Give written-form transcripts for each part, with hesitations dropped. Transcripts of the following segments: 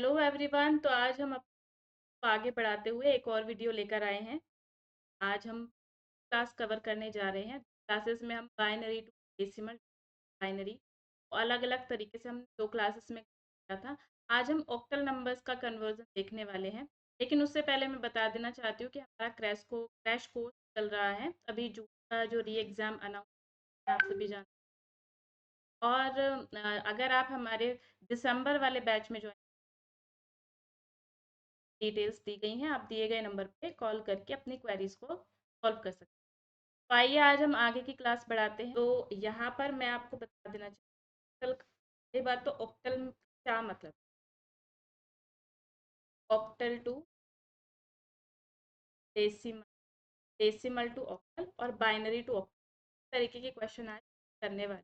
Hello everyone. तो आज हम आपको आगे बढ़ाते हुए एक और वीडियो लेकर आए हैं। आज हम क्लास कवर करने जा रहे हैं। क्लासेस में हम बाइनरी टू डेसिमल बाइनरी अलग अलग तरीके से हम दो क्लासेस में किया था। आज हम ऑक्टल नंबर्स का कन्वर्जन देखने वाले हैं। लेकिन उससे पहले मैं बता देना चाहती हूँ कि हमारा क्रैश कोर्स चल रहा है। अभी जून का जो री एग्ज़ाम अनाउंस आप सभी जानते हैं। और अगर आप हमारे दिसंबर वाले बैच में ज्वाइन, डिटेल्स दी गई हैं, आप दिए गए नंबर पे कॉल करके अपनी क्वेरीज को सॉल्व कर सकते हैं। तो आइए आज हम आगे की क्लास बढ़ाते हैं। तो यहाँ पर मैं आपको बता देना चाहती हूँ, पहली बात तो ऑक्टल क्या मतलब, octal to decimal, decimal to octal और बाइनरी टू ऑक्टल तरीके के क्वेश्चन आज करने वाले।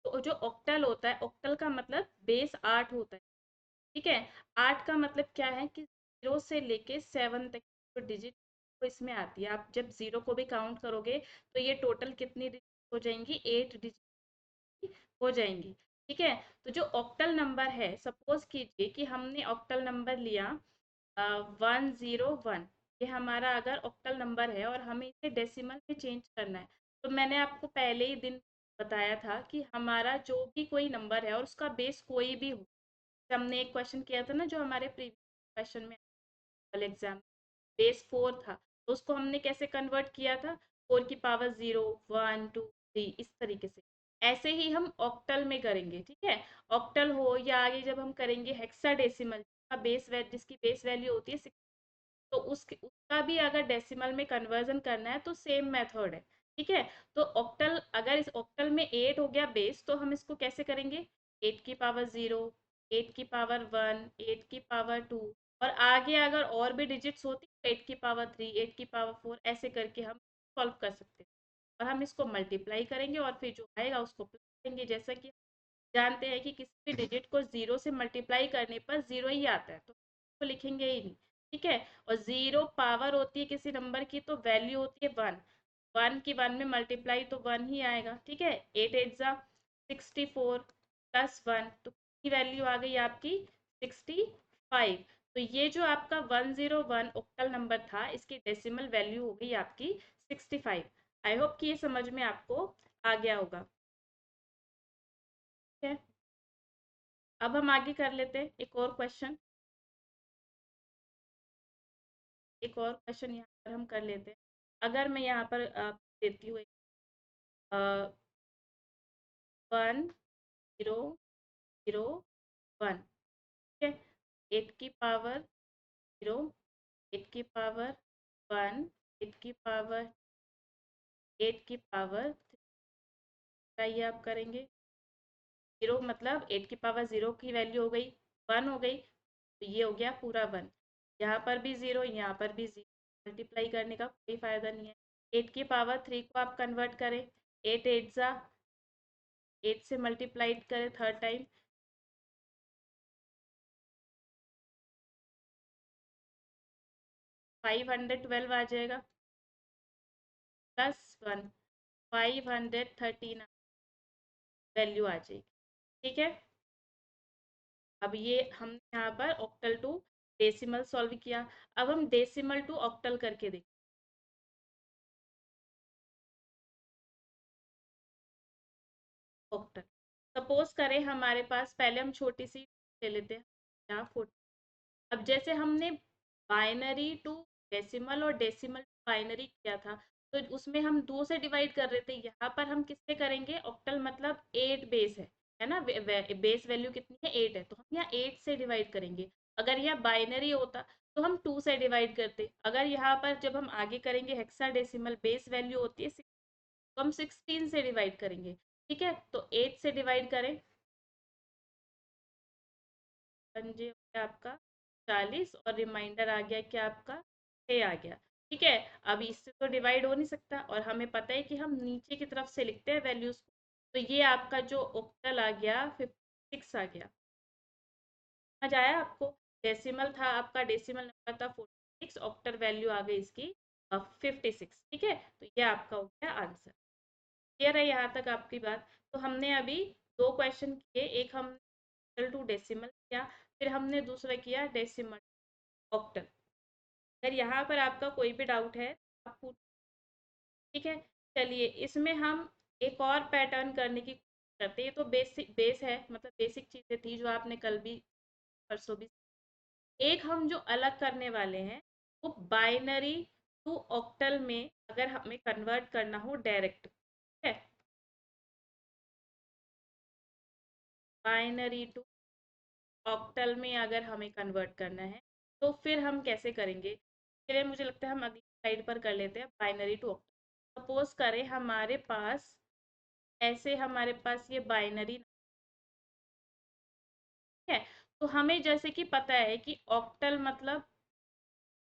तो जो ऑक्टल होता है, ऑक्टल का मतलब बेस 8 होता है। ठीक है, 8 का मतलब क्या है कि 0 से लेके 7 तक जो डिजिट तो इसमें आती है। आप जब 0 को भी काउंट करोगे तो ये टोटल कितनी डिजिट हो जाएंगी, 8 डिजिट हो जाएंगी। ठीक है, तो जो ऑक्टल नंबर है, सपोज कीजिए कि हमने ऑक्टल नंबर लिया 101। ये हमारा अगर ऑक्टल नंबर है और हमें इसे डेसिमल में चेंज करना है, तो मैंने आपको पहले ही दिन बताया था कि हमारा जो भी कोई नंबर है और उसका बेस कोई भी हो। हमने एक क्वेश्चन किया था ना, जो हमारे प्रीवियस क्वेश्चन में एग्जाम बेस 4 था, तो उसको हमने कैसे कन्वर्ट किया था, 4 की पावर 0 1 2 3 इस तरीके से। ऐसे ही हम ऑक्टल में करेंगे। ठीक है, ऑक्टल हो या आगे जब हम करेंगे हेक्साडेसिमल का जिसकी बेस वैल्यू होती है 6, तो उसका भी अगर डेसिमल में कन्वर्जन करना है तो सेम मेथड है। ठीक है, तो ऑक्टल, अगर इस ऑक्टल में 8 हो गया बेस, तो हम इसको कैसे करेंगे, 8 की पावर 0, 8 की पावर 1, 8 की पावर 2, और आगे अगर और भी डिजिट्स होती तो 8 की पावर 3, 8 की पावर 4, ऐसे करके हम सॉल्व कर सकते हैं। और हम इसको मल्टीप्लाई करेंगे और फिर जो आएगा उसको प्लस करेंगे। जैसा कि जानते हैं कि किसी भी डिजिट को 0 से मल्टीप्लाई करने पर 0 ही आता है, तो लिखेंगे ही नहीं। ठीक है, और 0 पावर होती है किसी नंबर की तो वैल्यू होती है 1, 1 की 1 में मल्टीप्लाई तो 1 ही आएगा। ठीक है, 8 8 जा 64 प्लस 1, तो की वैल्यू आ गई आपकी 65। तो ये जो आपका 101 ऑक्टल नंबर था, इसकी डेसिमल वैल्यू हो गई आपकी 65। आई होप कि ये समझ में आपको आ गया होगा। ठीक है, अब हम आगे कर लेते हैं एक और क्वेश्चन। एक और क्वेश्चन यहाँ पर हम कर लेते हैं। अगर मैं यहाँ पर देती हूँ 1001, ठीक है, 8 की पावर 0, 8 की पावर 1, 8 की पावर 8 की पावर, बताइए आप करेंगे। 0 मतलब 8 की पावर 0 की वैल्यू हो गई 1 हो गई, तो ये हो गया पूरा 1। यहाँ पर भी 0, यहाँ पर भी 0, मल्टीप्लाई करने का कोई फायदा नहीं है। 8 की पावर 3 को आप कन्वर्ट करें, 8 8 जा 8 से मल्टीप्लाई करें थर्ड टाइम, 512 आ जाएगा, प्लस 1 513 वैल्यू आ जाएगी। ठीक है, अब ये हम यहाँ पर ऑक्टल टू डेसिमल सॉल्व किया। अब हम डेसिमल टू ऑक्टल करके देखते हैं। ऑक्टल सपोज करें हमारे पास, पहले हम छोटी सी ले लेते हैं यहाँ 40। अब जैसे हमने बाइनरी टू डेसिमल और डेसिमल टू बाइनरी किया था, तो उसमें हम 2 से डिवाइड कर रहे थे। यहाँ पर हम किससे करेंगे, ऑक्टल मतलब 8 बेस है ना, बेस वैल्यू कितनी है 8 है, तो हम यहाँ 8 से डिवाइड करेंगे। अगर यह बाइनरी होता तो हम 2 से डिवाइड करते। अगर यहाँ पर जब हम आगे करेंगे हेक्साडेसिमल, बेस वैल्यू होती है 6, तो हम 16 से डिवाइड करेंगे। ठीक है, तो 8 से डिवाइड करें, पंजे हो गया आपका 40, और रिमाइंडर आ गया क्या आपका 6 आ गया। ठीक है, अब इससे तो डिवाइड हो नहीं सकता, और हमें पता है कि हम नीचे की तरफ से लिखते हैं वैल्यूज को। तो ये आपका जो ऑक्टल आ गया 56 आ गया। समझ आया आपको, डेसिमल था आपका, डेसिमल नंबर था 46, ऑक्टल वैल्यू आ गई इसकी 56। ठीक है, तो ये आपका हो गया आंसर। क्लियर है यहाँ तक आपकी बात। तो हमने अभी दो क्वेश्चन किए, एक हम ऑक्टल टू डेसिमल किया, फिर हमने दूसरा किया डेसिमल ऑक्टल। अगर यहाँ पर आपका कोई भी डाउट है आप पूछ। ठीक है, चलिए इसमें हम एक और पैटर्न करने की कोशिश करते हैं। ये तो बेस है, मतलब बेसिक चीज़ें थी जो आपने कल भी परसों भी। एक हम जो अलग करने वाले हैं वो बाइनरी टू ऑक्टल में अगर हमें कन्वर्ट करना हो डायरेक्ट। ठीक है, बाइनरी टू ऑक्टल में अगर हमें कन्वर्ट करना है तो फिर हम कैसे करेंगे, चलिए मुझे लगता है हम अगली स्लाइड पर कर लेते हैं बाइनरी टू ऑक्टल। सपोज करें हमारे पास ऐसे हमारे पास ये बाइनरी है, तो हमें जैसे कि पता है कि ऑक्टल मतलब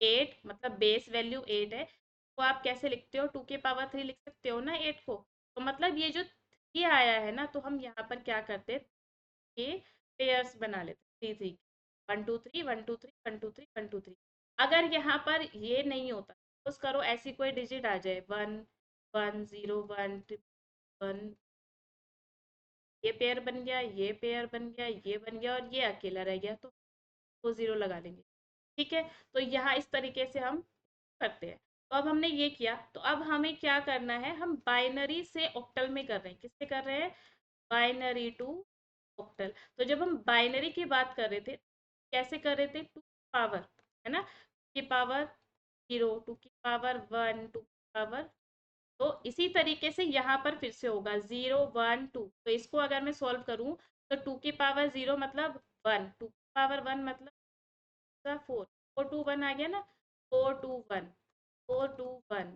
8, मतलब बेस वैल्यू 8 है, तो आप कैसे लिखते हो, 2 की पावर 3 लिख सकते हो ना 8 को। तो मतलब ये जो 3 आया है ना, तो हम यहाँ पर क्या करते हैं, ये पेयर्स बना लेते, 3 3, 1 2 3 1 2 3 1 2 3 1 2 3। अगर यहाँ पर ये नहीं होता, सपोज करो ऐसी कोई डिजिट आ जाए 1 1 0 1 1, ये पेयर बन गया, ये पेयर बन गया, ये बन गया और ये अकेला रह गया, तो वो 0 लगा लेंगे। ठीक है, तो यहाँ इस तरीके से हम करते हैं। तो अब हमने ये किया, तो अब हमें क्या करना है, हम बाइनरी से ऑक्टल में कर रहे हैं। किससे कर रहे हैं, बाइनरी टू ऑक्टल। तो जब हम बाइनरी की बात कर रहे थे, कैसे कर रहे थे, 2 की पावर, है ना, 2 की पावर 0, 2 की पावर 1, 2 की पावर। तो इसी तरीके से यहाँ पर फिर से होगा 0 1 2। तो इसको अगर मैं सॉल्व करूँ तो 2 की पावर 0 मतलब 1, 2 की पावर 1 मतलब 4 4 2 1 आ गया ना, 4 2 1 4 2 1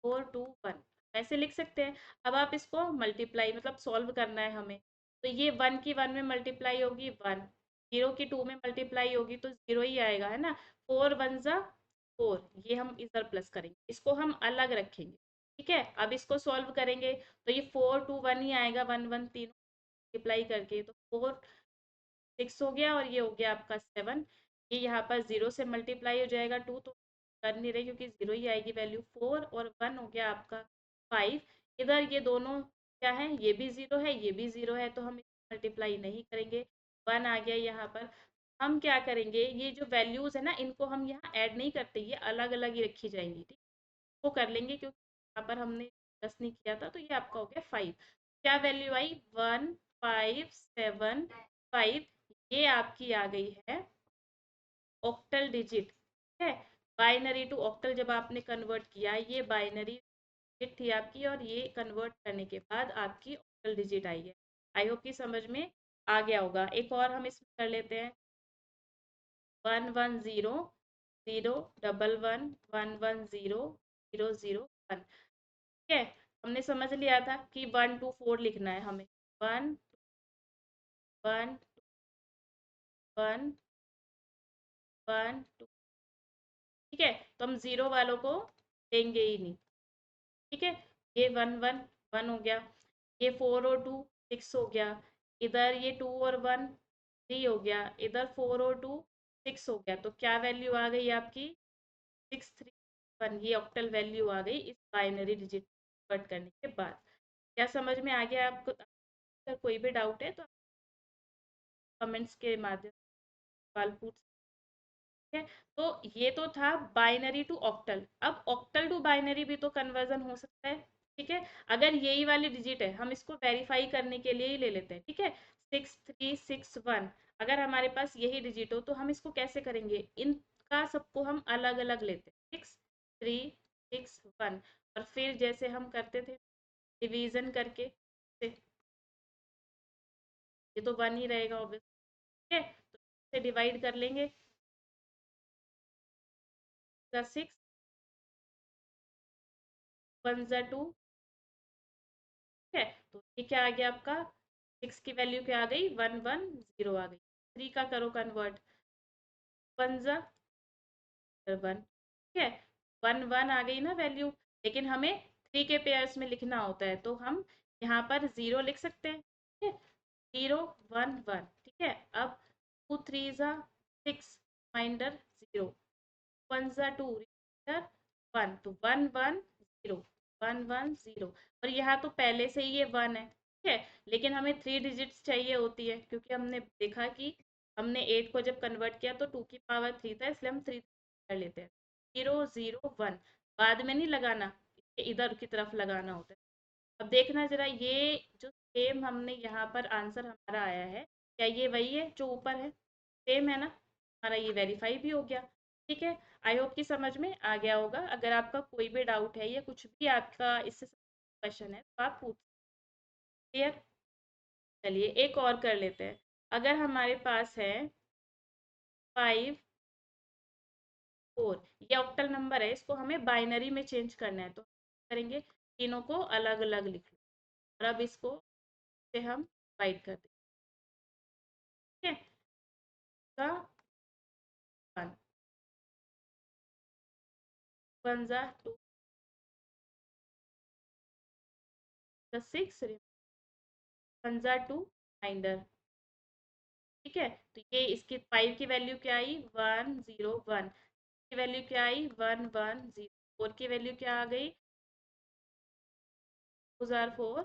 4 2 1, ऐसे लिख सकते हैं। अब आप इसको मल्टीप्लाई मतलब सॉल्व करना है हमें, तो ये 1 की 1 में मल्टीप्लाई होगी 1, 0 की 2 में मल्टीप्लाई होगी तो 0 ही आएगा, है ना। 4 1 ज़ा 4, ये हम इधर प्लस करेंगे, इसको हम अलग रखेंगे। ठीक है, अब इसको सॉल्व करेंगे तो ये 4 2 1 ही आएगा, 1 1 तीनों मल्टीप्लाई करके, तो 4 6 हो गया और ये हो गया आपका 7। ये यहाँ पर 0 से मल्टीप्लाई हो जाएगा 2, तो कर नहीं रहे क्योंकि 0 ही आएगी वैल्यू। 4 और 1 हो गया आपका 5। इधर ये दोनों क्या है, ये भी 0 है, ये भी 0 है, तो हम मल्टीप्लाई नहीं करेंगे। 1 आ गया यहाँ पर। हम क्या करेंगे, ये जो वैल्यूज है ना इनको हम यहाँ ऐड नहीं करते, ये अलग अलग ही रखी जाएंगी। ठीक, वो कर लेंगे क्योंकि यहाँ पर हमने प्लस नहीं किया था, तो ये आपका हो गया 5। क्या वैल्यू आई, 1 5 7 5, ये आपकी आ गई है ऑक्टल डिजिट। है, बाइनरी टू ऑक्टल जब आपने कन्वर्ट किया, ये बाइनरी डिजिट थी आपकी और ये कन्वर्ट करने के बाद आपकी ऑक्टल डिजिट आई है। आई होप कि समझ में आ गया होगा। एक और हम इसमें कर लेते हैं, 1 1 0 0 1 1 0 0 0 1। ठीक है, हमने समझ लिया था कि 1 2 4 लिखना है हमें, 1 1 1 1 2। ठीक है, तो हम 0 वालों को लेंगे ही नहीं। ठीक है, ये 1 1 1 हो गया, ये 4 और 2 6 हो गया, इधर ये 2 और 1 3 हो गया, इधर 4 और 2 6 हो गया, तो क्या वैल्यू आ गई आपकी, 6 3 1। ये ऑक्टल वैल्यू आ गई इस बाइनरी डिजिट कट करने के बाद। क्या समझ में आ गया आपको, अगर कोई भी डाउट है तो कमेंट्स के माध्यम से सवाल पूछ। है, तो ये तो था बाइनरी टू ऑक्टल। अब ऑक्टल टू बाइनरी भी तो कन्वर्जन हो सकता है। ठीक है, अगर यही वाली डिजिट है हम इसको वेरीफाई करने के लिए ही ले लेते हैं। ठीक है, 6 3 6 1, अगर हमारे पास यही डिजिट हो तो हम इसको कैसे करेंगे, इनका सबको हम अलग अलग लेते हैं, 6 3 6 1, और फिर जैसे हम करते थे डिवीजन करके, ये तो 1 ही रहेगा ऑब्वियस। ठीक है, तो इसे डिवाइड कर लेंगे, 6 1 2। ठीक है, तो ये क्या आ गया आपका, 6 की वैल्यू क्या आ गई, 1 1 0 आ गई। 3 का करो कन्वर्ट, 1 1। ठीक है, 1 1 आ गई ना वैल्यू, लेकिन हमें 3 के पेयर्स में लिखना होता है, तो हम यहाँ पर 0 लिख सकते हैं। ठीक है, 0 1 1। ठीक है, अब 2 3 ज़ा 6 रिमाइंडर 0, 1 ज़ा 2 रिमाइंडर 1, तो 1 1 0 1 1 0। और यहाँ तो पहले से ही ये 1 है, ठीक है। लेकिन हमें 3 डिजिट्स चाहिए होती है, क्योंकि हमने देखा कि हमने 8 को जब कन्वर्ट किया तो 2 की पावर 3 था, इसलिए हम 3 कर लेते हैं। 0 0 1 बाद में नहीं लगाना, इधर की तरफ लगाना होता है। अब देखना जरा, ये जो सेम हमने यहाँ पर आंसर हमारा आया है, क्या ये वही है जो ऊपर है? सेम है ना, हमारा ये वेरीफाई भी हो गया। ठीक है, आई होप कि समझ में आ गया होगा। अगर आपका कोई भी डाउट है या कुछ भी आपका इससे क्वेश्चन है तो आप पूछ। क्लियर? चलिए एक और कर लेते हैं। अगर हमारे पास है 5 4, ये ऑक्टल नंबर है, इसको हमें बाइनरी में चेंज करना है, तो करेंगे तीनों को अलग अलग लिख लो, और अब इसको से हम डिवाइड कर देंगे। ठीक है, का 1 1 जा 2 6 1 जा 2 रिमाइंडर। ठीक है, तो ये इसकी 5 की वैल्यू क्या आई? 1 0 1 की वैल्यू क्या आई? 1 1 0। 4 की वैल्यू क्या आ गई? 2 4।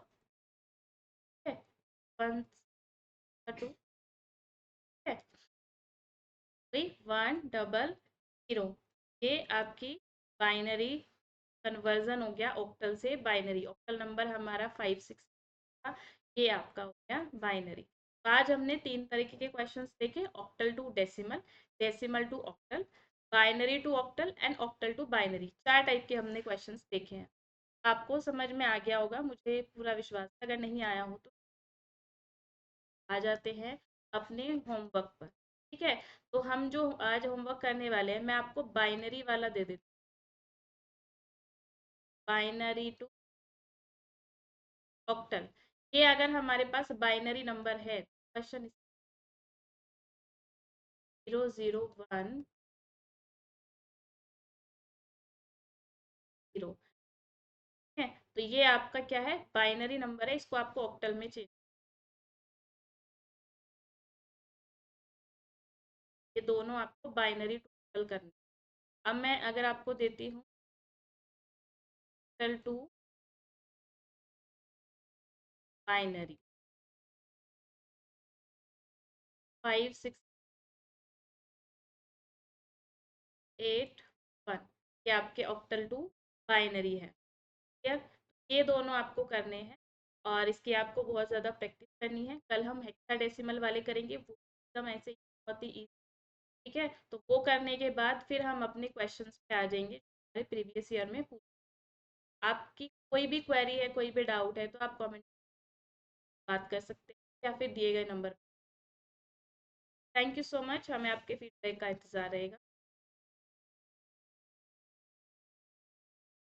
ठीक है, 1 2। ठीक है, वही 1 0 0। ये आपकी बाइनरी कन्वर्जन हो गया ऑक्टल से बाइनरी। ऑक्टल नंबर हमारा 5 6 था, ये आपका हो गया बाइनरी। तो आज हमने 3 तरीके के क्वेश्चंस देखे, octal to decimal, decimal to octal, binary to octal and octal to binary. 4 type के हमने क्वेश्चंस देखे हैं। आपको समझ में आ गया होगा, मुझे पूरा विश्वास है। अगर नहीं आया हो तो आ जाते हैं अपने होमवर्क पर। ठीक है, तो हम जो आज होमवर्क करने वाले हैं, मैं आपको बाइनरी वाला दे देती हूँ, बाइनरी टू ऑक्टल। ये अगर हमारे पास बाइनरी नंबर है, क्वेश्चन 0 0 1 0। ठीक है, तो ये आपका क्या है? बाइनरी नंबर है, इसको आपको ऑक्टल में चेंज, ये दोनों आपको बाइनरी टू ऑक्टल करना है। अब मैं अगर आपको देती हूँ ऑक्टल टू बाइनरी 5 6 8 1, ये आपके ऑक्टल टू बाइनरी है। क्लियर? ये दोनों आपको करने हैं, और इसकी आपको बहुत ज़्यादा प्रैक्टिस करनी है। कल हम हेक्साडेसिमल वाले करेंगे, वो एकदम ऐसे ही बहुत ही easy। ठीक है, तो वो करने के बाद फिर हम अपने क्वेश्चंस पे आ जाएंगे हमारे प्रीवियस ईयर में आपकी कोई भी क्वेरी है, कोई भी डाउट है, तो आप कमेंट बात कर सकते हैं या फिर दिए गए number. Thank you so much, हमें आपके फीडबैक का इंतज़ार रहेगा।